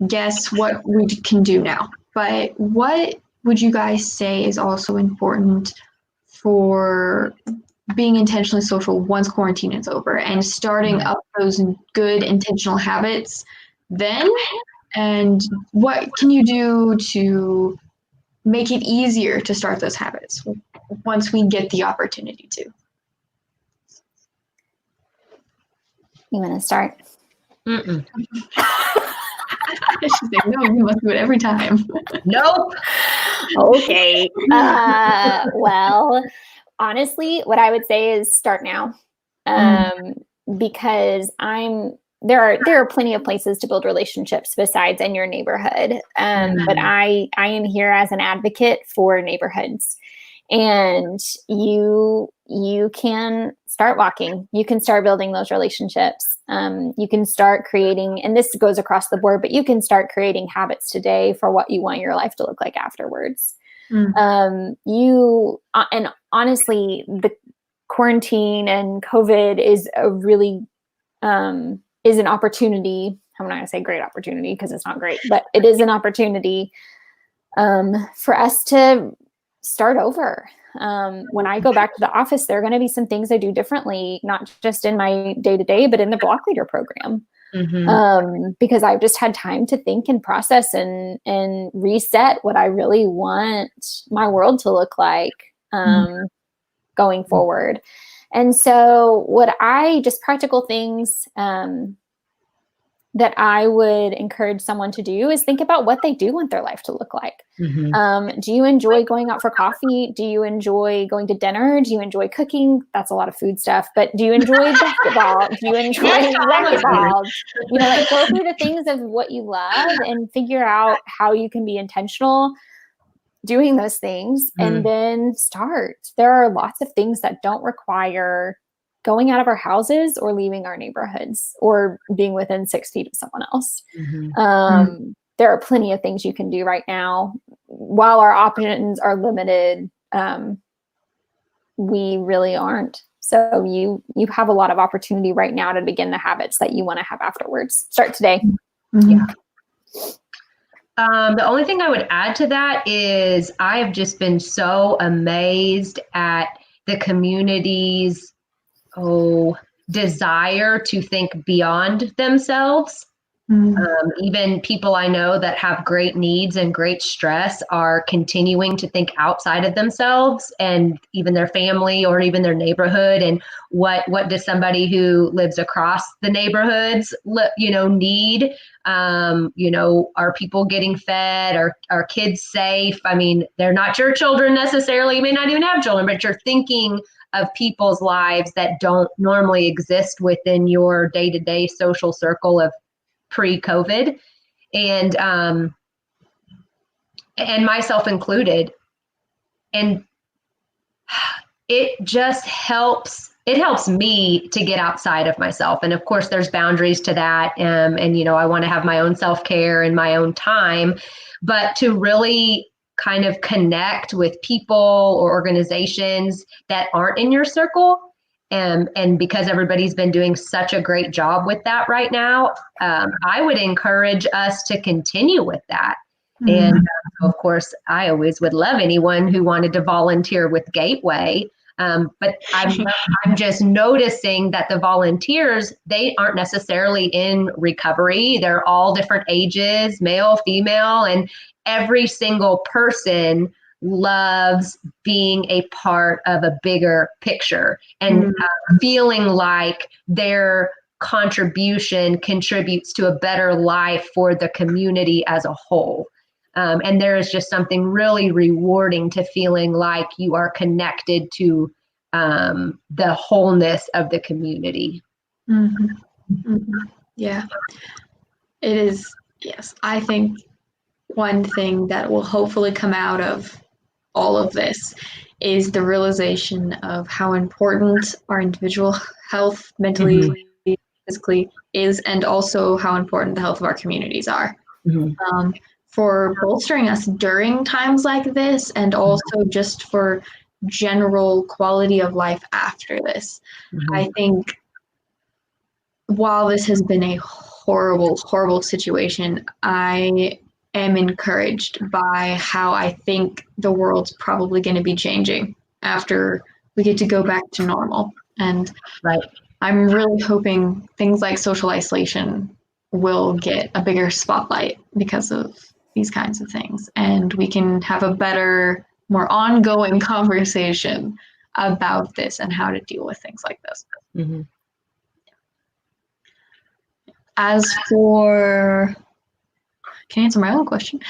Speaker 1: guess what we can do now, but what would you guys say is also important for being intentionally social once quarantine is over and starting up those good intentional habits then? And what can you do to make it easier to start those habits once we get the opportunity to?
Speaker 3: You want to start?
Speaker 2: Mm-mm.
Speaker 1: She's like, no, you must do it every time.
Speaker 2: Nope.
Speaker 3: Okay. Well, honestly, what I would say is start now, because there are plenty of places to build relationships besides in your neighborhood. But I am here as an advocate for neighborhoods, and you can start walking. You can start building those relationships. You can start creating, and this goes across the board, but you can start creating habits today for what you want your life to look like afterwards. And honestly, the quarantine and COVID is a really, is an opportunity. I'm not going to say great opportunity because it's not great, but it is an opportunity for us to start over. When I go back to the office, there are going to be some things I do differently, not just in my day-to-day, but in the block leader program. Because I've just had time to think and process and reset what I really want my world to look like going forward. And so just practical things that I would encourage someone to do is think about what they do want their life to look like. Do you enjoy going out for coffee? Do you enjoy going to dinner? Do you enjoy cooking? That's a lot of food stuff, but do you enjoy basketball? Do you enjoy racquetball? Like go through the things of what you love and figure out how you can be intentional doing those things and then start. There are lots of things that don't require going out of our houses or leaving our neighborhoods or being within 6 feet of someone else. There are plenty of things you can do right now. While our options are limited, we really aren't. So you have a lot of opportunity right now to begin the habits that you want to have afterwards. Start today.
Speaker 2: Yeah. The only thing I would add to that is I've just been so amazed at the community's desire to think beyond themselves. Even people I know that have great needs and great stress are continuing to think outside of themselves and even their family or even their neighborhood. And what does somebody who lives across the neighborhoods, need? Are people getting fed? Are kids safe? I mean, they're not your children necessarily. You may not even have children, but you're thinking of people's lives that don't normally exist within your day-to-day social circle of pre-COVID, and myself included. And it just helps. It helps me to get outside of myself. And of course, there's boundaries to that. And I want to have my own self-care and my own time, but to really kind of connect with people or organizations that aren't in your circle. And because everybody's been doing such a great job with that right now, I would encourage us to continue with that. And of course, I always would love anyone who wanted to volunteer with Gateway. But I'm just noticing that the volunteers, they aren't necessarily in recovery. They're all different ages, male, female, and every single person loves being a part of a bigger picture and feeling like their contribution contributes to a better life for the community as a whole. And there is just something really rewarding to feeling like you are connected to the wholeness of the community.
Speaker 1: Yeah, it is. Yes, I think one thing that will hopefully come out of all of this is the realization of how important our individual health, mentally, physically, is, and also how important the health of our communities are. For bolstering us during times like this, and also just for general quality of life after this. I think while this has been a horrible, horrible situation, I am encouraged by how I think the world's probably going to be changing after we get to go back to normal. And I'm really hoping things like social isolation will get a bigger spotlight because of these kinds of things. And we can have a better, more ongoing conversation about this and how to deal with things like this. As for, can I answer my own question?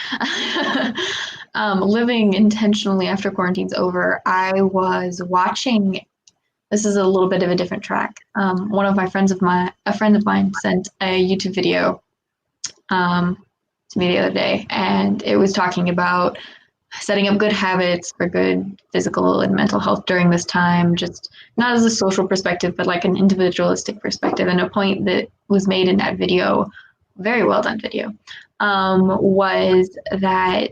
Speaker 1: Living intentionally after quarantine's over, I was watching, this is a little bit of a different track. One of a friend of mine sent a YouTube video to me the other day, and it was talking about setting up good habits for good physical and mental health during this time, just not as a social perspective, but like an individualistic perspective. And a point that was made in that video, very well done video, was that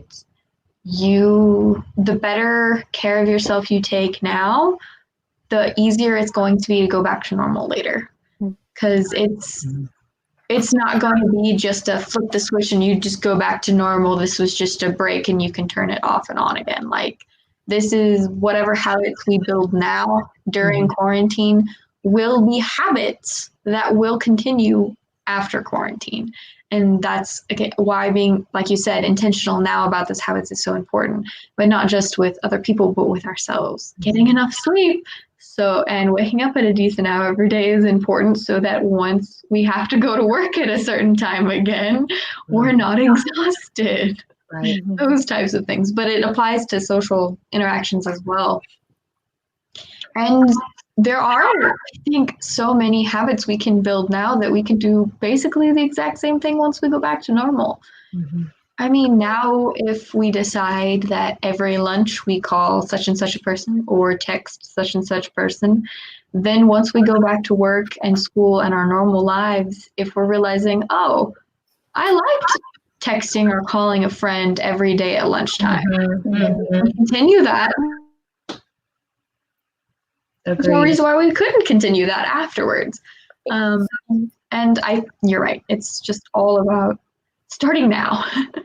Speaker 1: the better care of yourself you take now, the easier it's going to be to go back to normal later. Because it's not going to be just a flip the switch and you just go back to normal. This was just a break and you can turn it off and on again. Like, this is whatever habits we build now during quarantine will be habits that will continue after quarantine. And that's why being, like you said, intentional now about these habits is so important, but not just with other people, but with ourselves. Getting enough sleep. And waking up at a decent hour every day is important so that once we have to go to work at a certain time again, we're not exhausted. Those types of things. But it applies to social interactions as well. And there are, I think, so many habits we can build now that we can do basically the exact same thing once we go back to normal. I mean, now if we decide that every lunch we call such and such a person or text such and such person, then once we go back to work and school and our normal lives, if we're realizing, oh, I liked texting or calling a friend every day at lunchtime, we continue that. There's no reason why we couldn't continue that afterwards. And you're right. It's just all about starting now.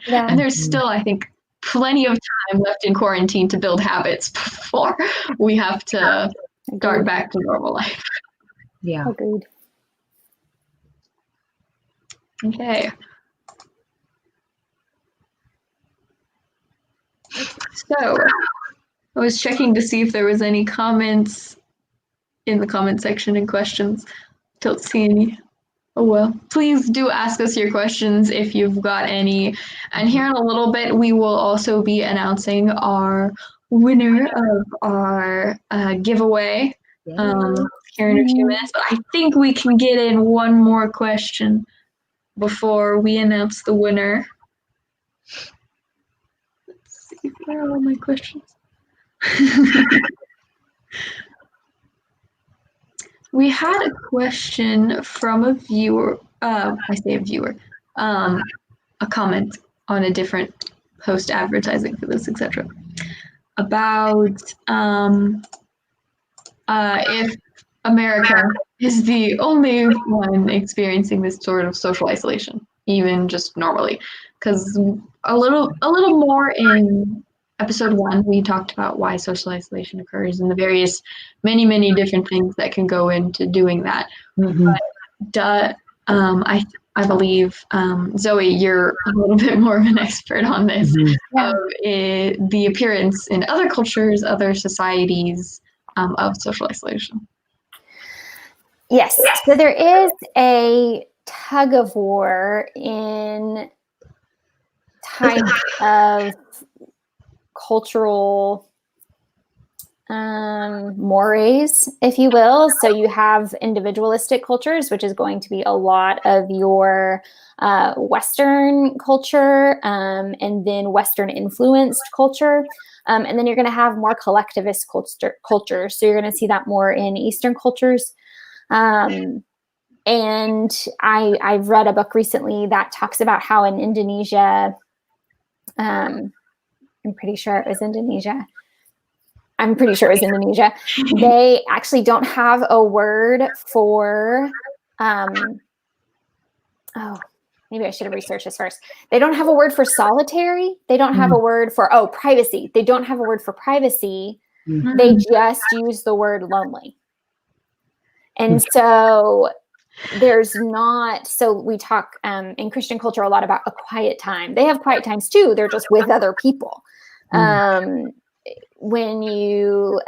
Speaker 1: And there's still, I think, plenty of time left in quarantine to build habits before we have to start back to normal life.
Speaker 3: Agreed.
Speaker 1: Okay. So, I was checking to see if there was any comments in the comment section and questions. Don't see any. Oh well. Please do ask us your questions if you've got any. And here in a little bit, we will also be announcing our winner of our giveaway here in a few minutes. But I think we can get in one more question before we announce the winner. Let's see, where are all my questions? We had a question from a viewer, I say a viewer, a comment on a different post advertising for this, etc. About if America is the only one experiencing this sort of social isolation, even just normally. Because a little more in episode 1, we talked about why social isolation occurs and the various many different things that can go into doing that. But I believe, Zoe, you're a little bit more of an expert on this, of the appearance in other cultures, other societies of social isolation.
Speaker 3: Yes. So there is a tug of war in types of cultural mores, if you will. So you have individualistic cultures, which is going to be a lot of your Western culture, and then Western influenced culture. And then you're going to have more collectivist culture. So you're going to see that more in Eastern cultures. And I've read a book recently that talks about how in Indonesia, I'm pretty sure it was Indonesia, they actually don't have a word for, maybe I should have researched this first. They don't have a word for solitary. They don't have a word for, privacy. They don't have a word for privacy. They just use the word lonely. And so there's not, so we talk in Christian culture a lot about a quiet time. They have quiet times too. They're just with other people. When you,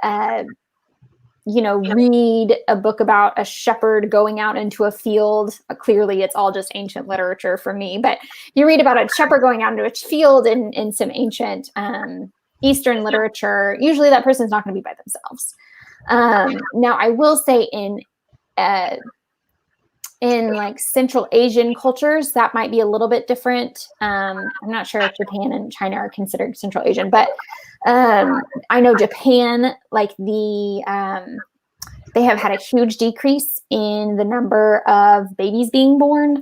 Speaker 3: read a book about a shepherd going out into a field, clearly it's all just ancient literature for me, but you read about a shepherd going out into a field in some ancient Eastern literature, usually that person's not going to be by themselves. Now, I will say in like Central Asian cultures, that might be a little bit different. I'm not sure if Japan and China are considered Central Asian, but I know Japan, like they have had a huge decrease in the number of babies being born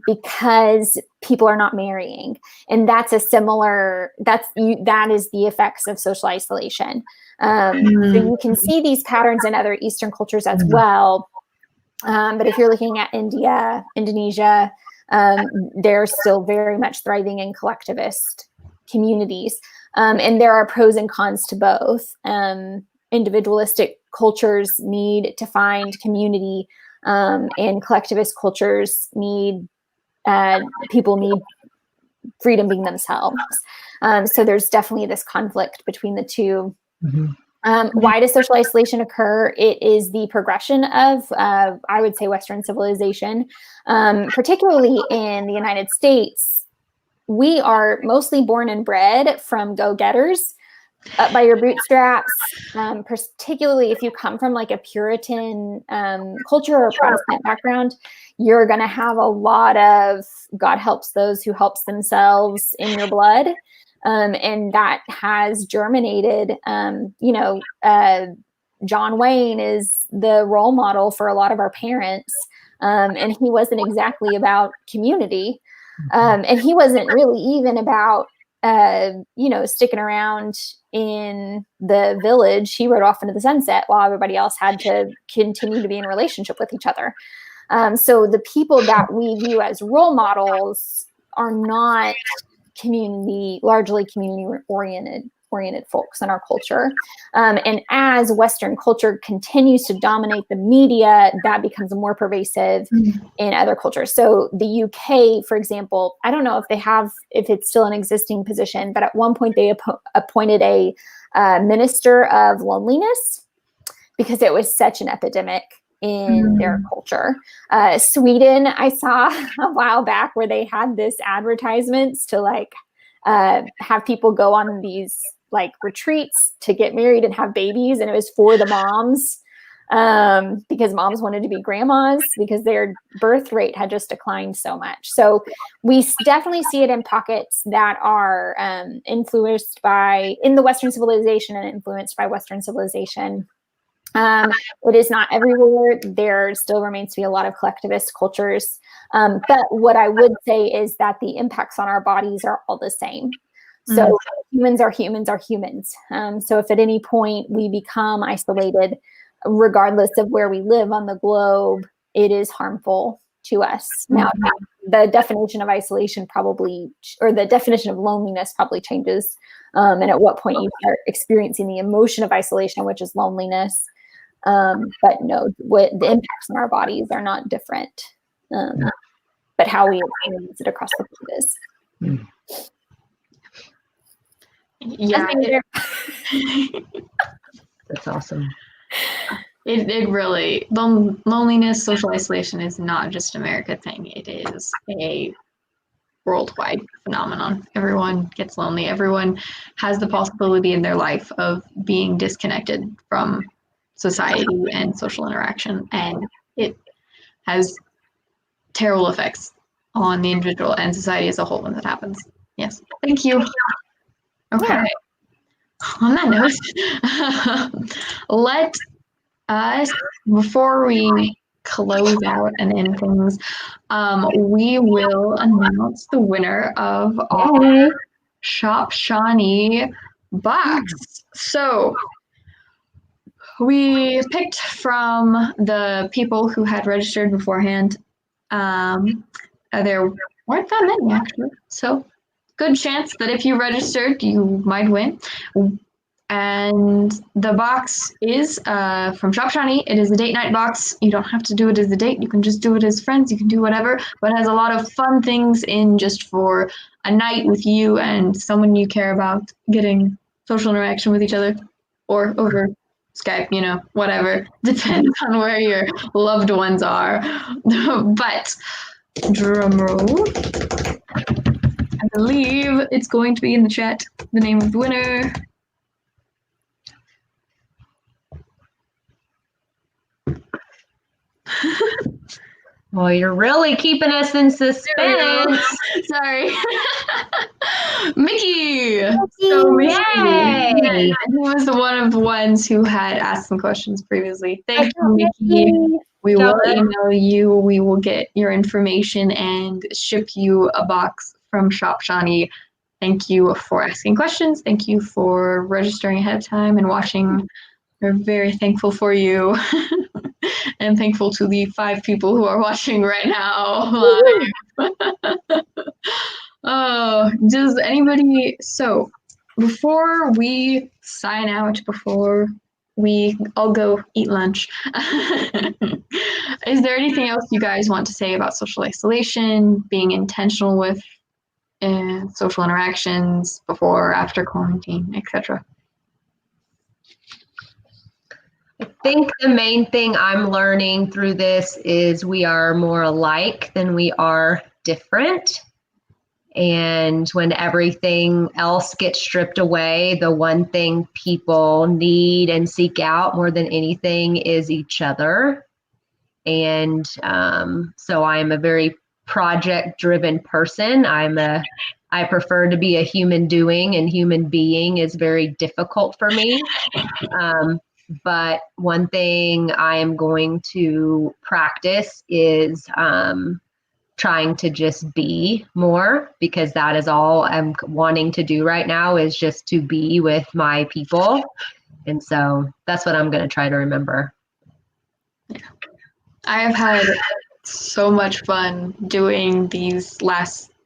Speaker 3: because people are not marrying. And that's that is the effects of social isolation. So you can see these patterns in other Eastern cultures as well. But if you're looking at India, Indonesia, they're still very much thriving in collectivist communities. And there are pros and cons to both. Individualistic cultures need to find community, and collectivist cultures people need freedom being themselves. So there's definitely this conflict between the two. Why does social isolation occur? It is the progression of, I would say, Western civilization, particularly in the United States. We are mostly born and bred from go-getters, up by your bootstraps, particularly if you come from like a Puritan culture or Protestant background. You're going to have a lot of God helps those who helps themselves in your blood. And that has germinated, John Wayne is the role model for a lot of our parents. And he wasn't exactly about community. And he wasn't really even about, sticking around in the village. He rode off into the sunset while everybody else had to continue to be in relationship with each other. So the people that we view as role models are not largely community oriented. oriented folks in our culture. And as Western culture continues to dominate the media, that becomes more pervasive in other cultures. So the UK, for example, I don't know if it's still an existing position, but at one point they appointed a minister of loneliness because it was such an epidemic in their culture. Sweden, I saw a while back where they had this advertisements to like have people go on these like retreats to get married and have babies, and it was for the moms because moms wanted to be grandmas because their birth rate had just declined so much. So we definitely see it in pockets that are influenced by in the Western civilization and influenced by Western civilization. It is not everywhere. There still remains to be a lot of collectivist cultures. But what I would say is that the impacts on our bodies are all the same. So humans are humans are humans. So if at any point we become isolated, regardless of where we live on the globe, it is harmful to us. Now, the definition of isolation probably, or the definition of loneliness probably changes. And at what point you start experiencing the emotion of isolation, which is loneliness. But no, what the impacts on our bodies are not different. But how we experience it across the globe is.
Speaker 1: Yeah.
Speaker 2: That's awesome.
Speaker 1: It really, loneliness, social isolation is not just an America thing. It is a worldwide phenomenon. Everyone gets lonely. Everyone has the possibility in their life of being disconnected from society and social interaction, and it has terrible effects on the individual and society as a whole when that happens. Yes, thank you. Okay. On that note, let us, before we close out and end things, we will announce the winner of our Shop Shawnee box. So we picked from the people who had registered beforehand. There weren't that many, actually. So good chance that if you registered, you might win. And the box is from Shop Shawnee. It is a date night box. You don't have to do it as a date. You can just do it as friends. You can do whatever. But it has a lot of fun things in just for a night with you and someone you care about, getting social interaction with each other or over Skype, whatever. Depends on where your loved ones are. But drum roll. I believe it's going to be in the chat, the name of the winner.
Speaker 2: Well, you're really keeping us in suspense.
Speaker 1: Sorry. Mickey. So Mickey.
Speaker 2: Yay.
Speaker 1: He was one of the ones who had asked some questions previously. Thank you, Mickey. We will email you. We will get your information and ship you a box from Shop Shawnee. Thank you for asking questions. Thank you for registering ahead of time and watching. We're very thankful for you. And thankful to the 5 people who are watching right now live. Oh, does anybody, so before we sign out, before we all go eat lunch, is there anything else you guys want to say about social isolation, being intentional with social interactions before or after quarantine, etc.?
Speaker 2: I think the main thing I'm learning through this is we are more alike than we are different. And when everything else gets stripped away, the one thing people need and seek out more than anything is each other. And so I'm a very project-driven person. I prefer to be a human doing, and human being is very difficult for me. But one thing I am going to practice is trying to just be more, because that is all I'm wanting to do right now, is just to be with my people. And so that's what I'm going to try to remember.
Speaker 1: Yeah. I have had so much fun doing these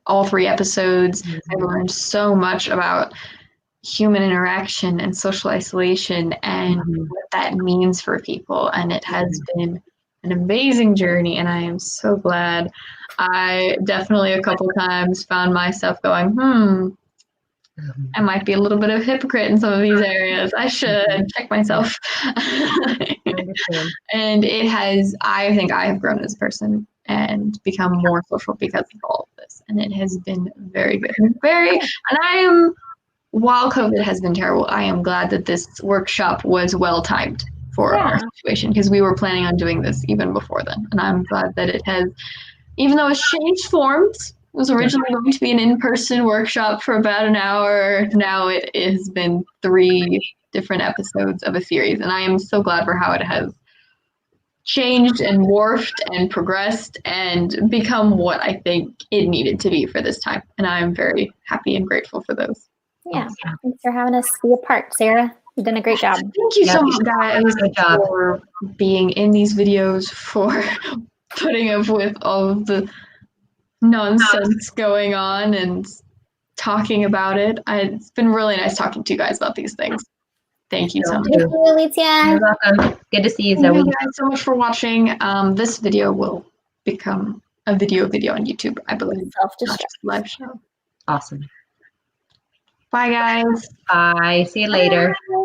Speaker 1: all 3 episodes. I've learned so much about human interaction and social isolation and what that means for people. And it has been an amazing journey, and I am so glad. I definitely a couple times found myself going, I might be a little bit of a hypocrite in some of these areas. I should check myself. And I think I have grown as a person and become more social because of all of this. And it has been very good. While COVID has been terrible, I am glad that this workshop was well timed for our situation, because we were planning on doing this even before then. And I'm glad that it has, even though it's changed forms, it was originally going to be an in-person workshop for about an hour. Now it has been 3 different episodes of a series, and I am so glad for how it has changed and morphed and progressed and become what I think it needed to be for this time. And I'm very happy and grateful for those.
Speaker 3: Yeah, thanks for having us be a part, Sarah. You've done a great job.
Speaker 1: Thank you so much, guys, for being in these videos, for putting up with all of the nonsense going on and talking about it. It's been really nice talking to you guys about these things. Thank you so much.
Speaker 3: Thank you, Alicia.
Speaker 2: You're welcome. Good to see you, Zoe.
Speaker 1: Thank you guys so much for watching. This video will become a video on YouTube, I believe.
Speaker 3: Self-destruct.
Speaker 1: Live show.
Speaker 2: Awesome.
Speaker 1: Bye, guys.
Speaker 2: Bye. See you later.
Speaker 3: Bye.